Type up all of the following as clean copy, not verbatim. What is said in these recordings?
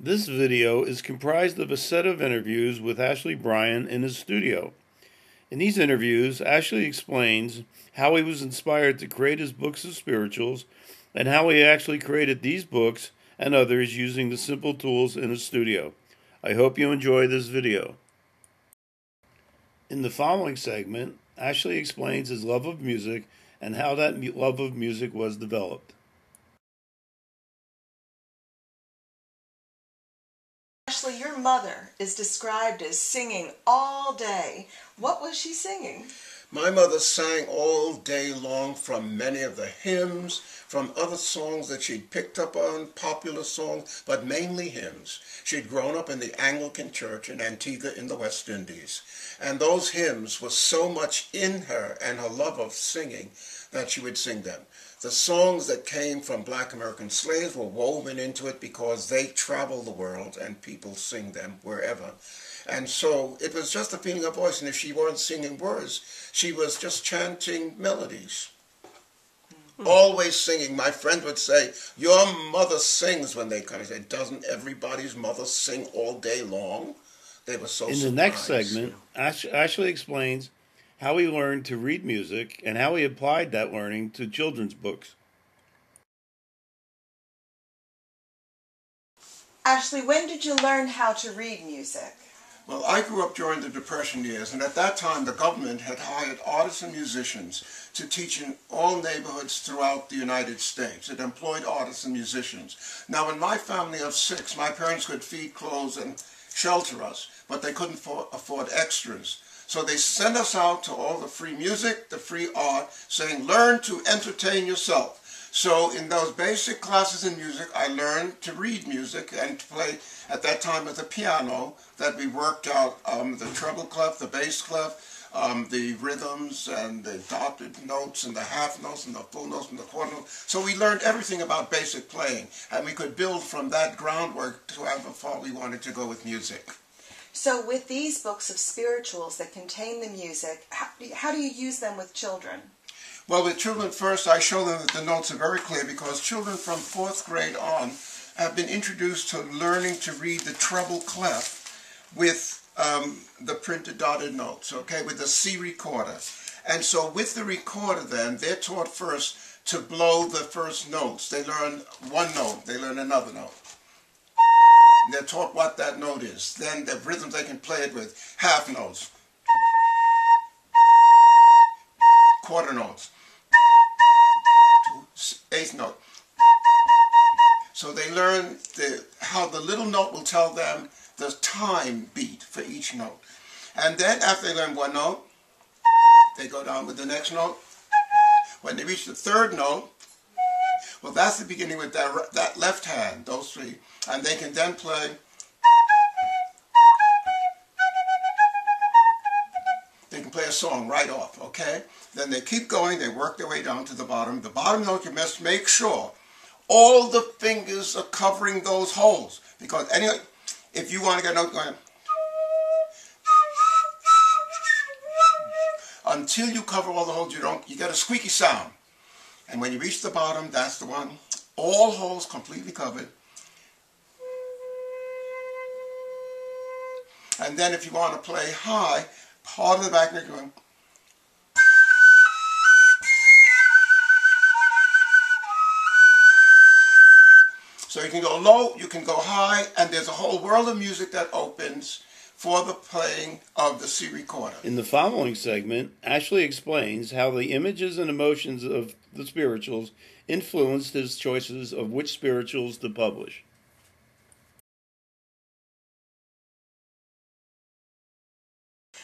This video is comprised of a set of interviews with Ashley Bryan in his studio. In these interviews, Ashley explains how he was inspired to create his books of spirituals and how he actually created these books and others using the simple tools in his studio. I hope you enjoy this video. In the following segment, Ashley explains his love of music and how that love of music was developed. Ashley, your mother is described as singing all day. What was she singing? My mother sang all day long from many of the hymns, from other songs that she'd picked up on, popular songs, but mainly hymns. She'd grown up in the Anglican Church in Antigua in the West Indies. And those hymns were so much in her and her love of singing that she would sing them. The songs that came from black American slaves were woven into it because they travel the world and people sing them wherever. And so it was just a feeling of voice, and if she weren't singing words, she was just chanting melodies. Always singing. My friend would say, "Your mother sings," when they come. I said, "Doesn't everybody's mother sing all day long?" They were so surprised. In the next segment, Ashley explains how he learned to read music and how he applied that learning to children's books. Ashley, when did you learn how to read music? Well, I grew up during the Depression years, and at that time the government had hired artists and musicians to teach in all neighborhoods throughout the United States. It employed artists and musicians. Now, in my family of 6, my parents could feed, clothe, and shelter us, but they couldn't afford extras. So they sent us out to all the free music, the free art, saying, "Learn to entertain yourself." So in those basic classes in music, I learned to read music and to play, at that time, with the piano, that we worked out the treble clef, the bass clef, the rhythms and the dotted notes and the half notes and the full notes and the quarter notes. So we learned everything about basic playing, and we could build from that groundwork to however far we wanted to go with music. So with these books of spirituals that contain the music, how do you use them with children? Well, with children first, I show them that the notes are very clear, because children from 4th grade on have been introduced to learning to read the treble clef with the printed dotted notes, okay, with the C recorder. And so with the recorder then, they're taught first to blow the first notes. They learn one note, they learn another note. They're taught what that note is. Then the rhythms they can play it with, half notes, quarter notes, 8th note. So they learn how the little note will tell them the time beat for each note. And then after they learn one note, they go down with the next note. When they reach the 3rd note, well, that's the beginning with that left hand, those 3. And they can then play. They can play a song right off, okay? Then they keep going, they work their way down to the bottom. The bottom note, you must make sure all the fingers are covering those holes. Because anyway, if you want to get a note going, until you cover all the holes, you get a squeaky sound. And when you reach the bottom, that's the one. All holes completely covered. And then if you want to play high, part of the back neck going. So you can go low, you can go high, and there's a whole world of music that opens for the playing of the C recorder. In the following segment, Ashley explains how the images and emotions of the spirituals influenced his choices of which spirituals to publish.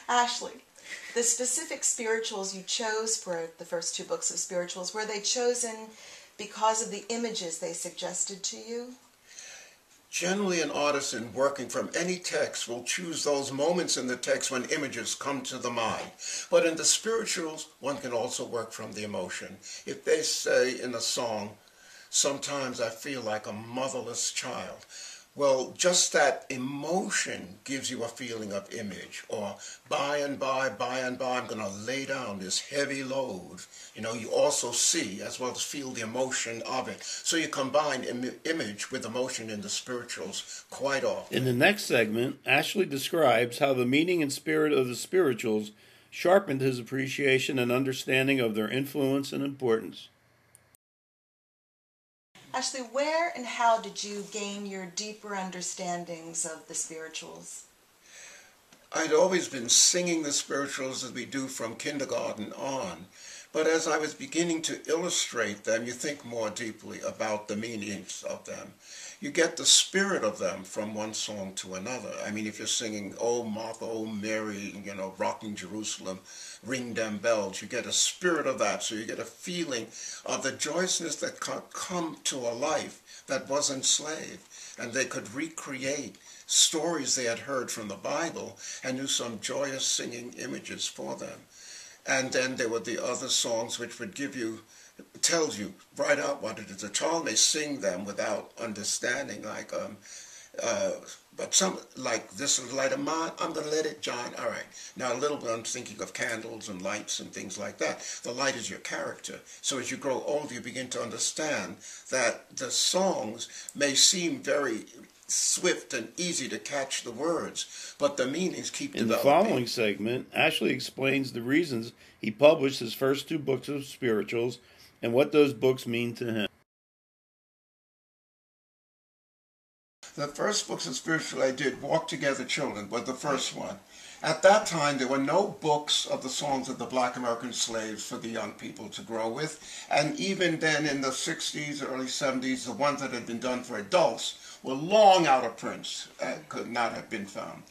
Ashley, the specific spirituals you chose for the first 2 books of spirituals, were they chosen because of the images they suggested to you? Generally, an artist in working from any text will choose those moments in the text when images come to the mind. But in the spirituals, one can also work from the emotion. If they say in a song, "Sometimes I feel like a motherless child," Well, just that emotion gives you a feeling of image, or by and by, I'm going to lay down this heavy load. You know, you also see as well as feel the emotion of it. So you combine image with emotion in the spirituals quite often. In the next segment, Ashley describes how the meaning and spirit of the spirituals sharpened his appreciation and understanding of their influence and importance. Ashley, where and how did you gain your deeper understandings of the spirituals? I'd always been singing the spirituals as we do from kindergarten on, but as I was beginning to illustrate them, you think more deeply about the meanings of them. You get the spirit of them from one song to another. I mean, if you're singing, "Oh Martha, oh Mary," you know, "Rocking Jerusalem, ring them bells," you get a spirit of that. So you get a feeling of the joyousness that could come to a life that was enslaved, and they could recreate stories they had heard from the Bible and do some joyous singing images for them. And then there were the other songs which would give you, tells you right out what it is. A child may sing them without understanding, like, but some, like, "This is light of mine, I'm going to let it shine." All right. Now, a little bit, I'm thinking of candles and lights and things like that. The light is your character. So as you grow older, you begin to understand that the songs may seem very swift and easy to catch the words, but the meanings keep In the developing. following segment, Ashley explains the reasons he published his first two books of spirituals and what those books mean to him. The first books of spiritual I did, "Walk Together Children," was the first one. At that time, there were no books of the songs of the Black American slaves for the young people to grow with. And even then, in the 60s, early 70s, the ones that had been done for adults were long out of print, could not have been found.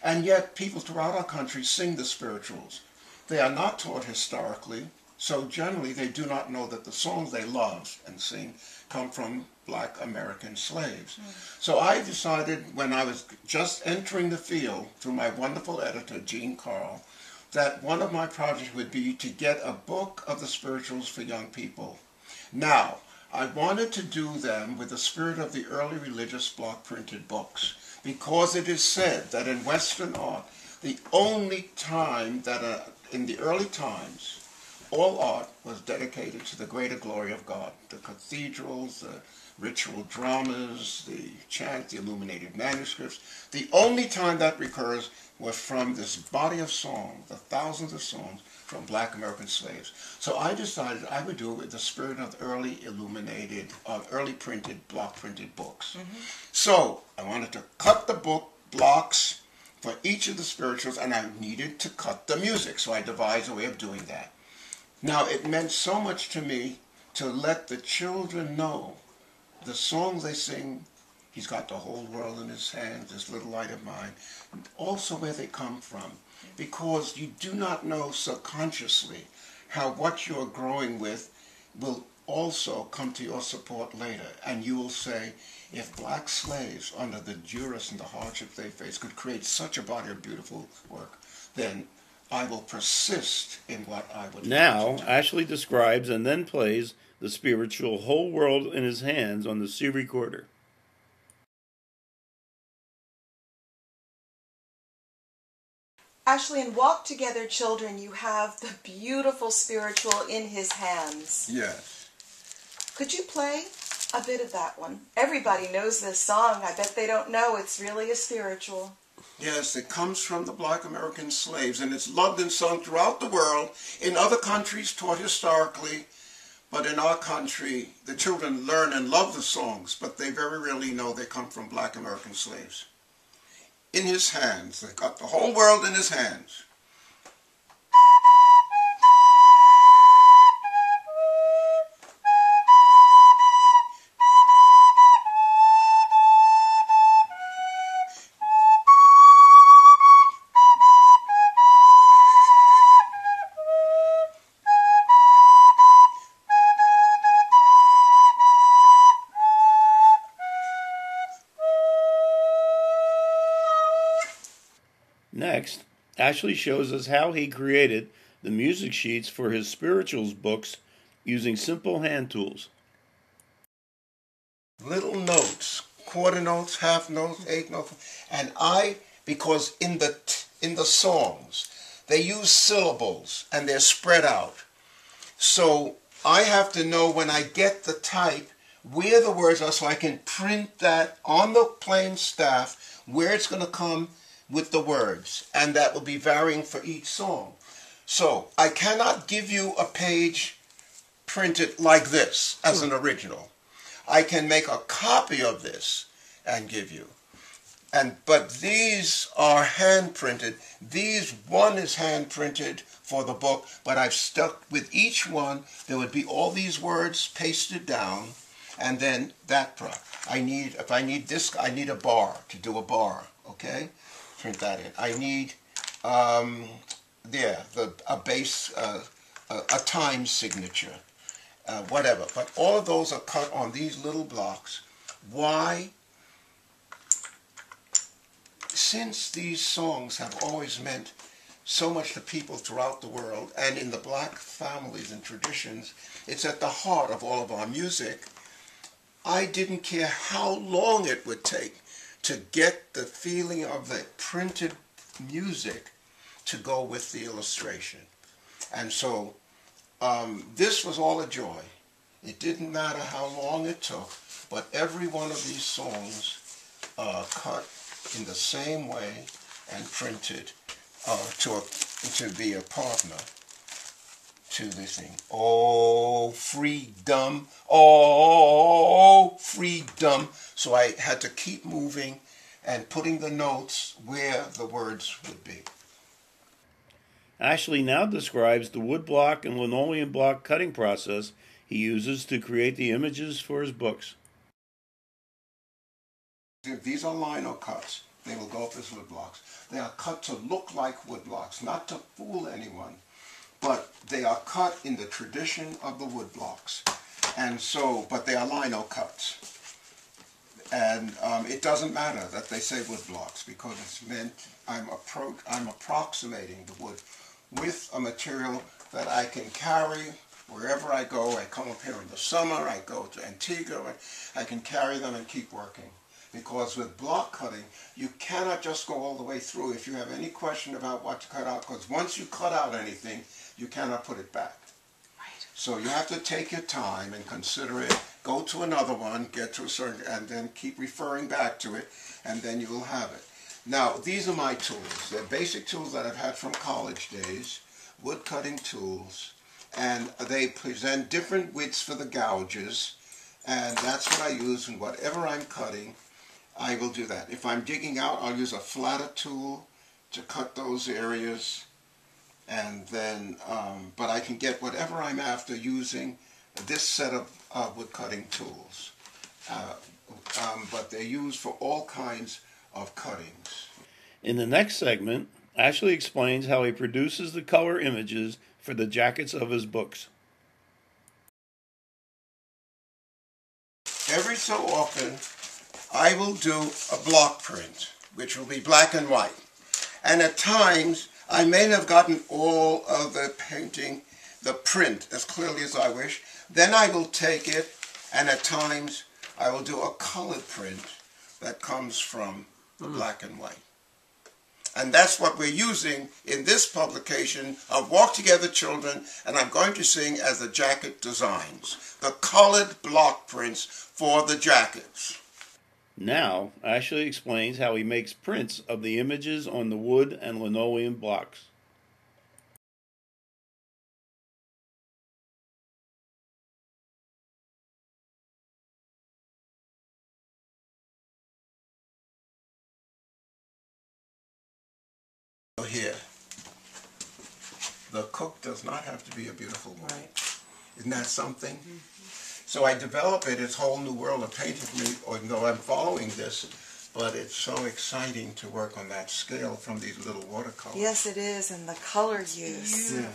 And yet, people throughout our country sing the spirituals. They are not taught historically, so generally they do not know that the songs they love and sing come from Black American slaves. So I decided, when I was just entering the field through my wonderful editor, Gene Carl, that one of my projects would be to get a book of the spirituals for young people. Now, I wanted to do them with the spirit of the early religious block printed books, because it is said that in Western art, the only time that in the early times, all art was dedicated to the greater glory of God. The cathedrals, the ritual dramas, the chant, the illuminated manuscripts. The only time that recurs was from this body of song, the thousands of songs from Black American slaves. So I decided I would do it with the spirit of early illuminated, early printed, block printed books. So I wanted to cut the book blocks for each of the spirituals, and I needed to cut the music. So I devised a way of doing that. Now, it meant so much to me to let the children know the songs they sing, "He's got the whole world in his hands, this little light of mine," also where they come from. Because you do not know subconsciously how what you're growing with will also come to your support later. And you will say, if black slaves, under the duress and the hardship they face, could create such a body of beautiful work, then I will persist in what I would Now, like to do. Ashley describes and then plays the spiritual "Whole World in His Hands" on the C recorder. Ashley, in Walk Together Children, you have the beautiful spiritual "In His Hands." Yes. Could you play a bit of that one? Everybody knows this song. I bet they don't know it's really a spiritual. Yes, it comes from the Black American slaves, and it's loved and sung throughout the world. In other countries, taught historically, but in our country, the children learn and love the songs, but they very rarely know they come from Black American slaves. In his hands, they got the whole world in his hands. Next, Ashley shows us how he created the music sheets for his spirituals books using simple hand tools. Little notes, quarter notes, half notes, eighth notes, and because in the songs they use syllables and they're spread out, so I have to know when I get the type where the words are, so I can print that on the plain staff where it's going to come with the words, and that will be varying for each song. So I cannot give you a page printed like this as an original. I can make a copy of this and give you. But these are hand printed. One is hand printed for the book, but I've stuck with each one. There would be all these words pasted down, and then that part. If I need this, I need a bar to do a bar. Okay, print that in. I need a base, a time signature, whatever. But all of those are cut on these little blocks. Why? Since these songs have always meant so much to people throughout the world, and in the black families and traditions, it's at the heart of all of our music, I didn't care how long it would take to get the feeling of the printed music to go with the illustration. And so this was all a joy. It didn't matter how long it took, but every one of these songs cut in the same way and printed to be a partner to this thing. Oh, freedom, oh, freedom. So I had to keep moving and putting the notes where the words would be. Ashley now describes the woodblock and linoleum block cutting process he uses to create the images for his books. If these are lino cuts, they will go up as wood blocks. They are cut to look like wood blocks, not to fool anyone, but they are cut in the tradition of the wood blocks. And so, but they are lino cuts. And it doesn't matter that they say wood blocks, because it's meant I'm approximating the wood with a material that I can carry wherever I go. I come up here in the summer, I go to Antigua, I can carry them and keep working. Because with block cutting, you cannot just go all the way through if you have any question about what to cut out, because once you cut out anything, you cannot put it back. Right. So you have to take your time and consider it, go to another one, get to a certain, and then keep referring back to it, and then you will have it. Now, these are my tools. They're basic tools that I've had from college days, wood cutting tools, and they present different widths for the gouges, and that's what I use in whatever I'm cutting. I will do that. If I'm digging out, I'll use a flatter tool to cut those areas, and then, but I can get whatever I'm after using this set of wood cutting tools. But they're used for all kinds of cuttings. In the next segment, Ashley explains how he produces the color images for the jackets of his books. Every so often, I will do a block print, which will be black and white. And at times, I may have gotten all of the painting, the print, as clearly as I wish. Then I will take it, and at times, I will do a colored print that comes from the black and white. And that's what we're using in this publication of Walk Together Children, and I'm going to sing as the jacket designs, the colored block prints for the jackets. Now, Ashley explains how he makes prints of the images on the wood and linoleum blocks. Here, the cook does not have to be a beautiful woman. Right. Isn't that something? Mm-hmm. So I develop it, it's a whole new world of painting for me, even though I'm following this, but it's so exciting to work on that scale from these little watercolors. Yes, it is, and the color use. Yeah.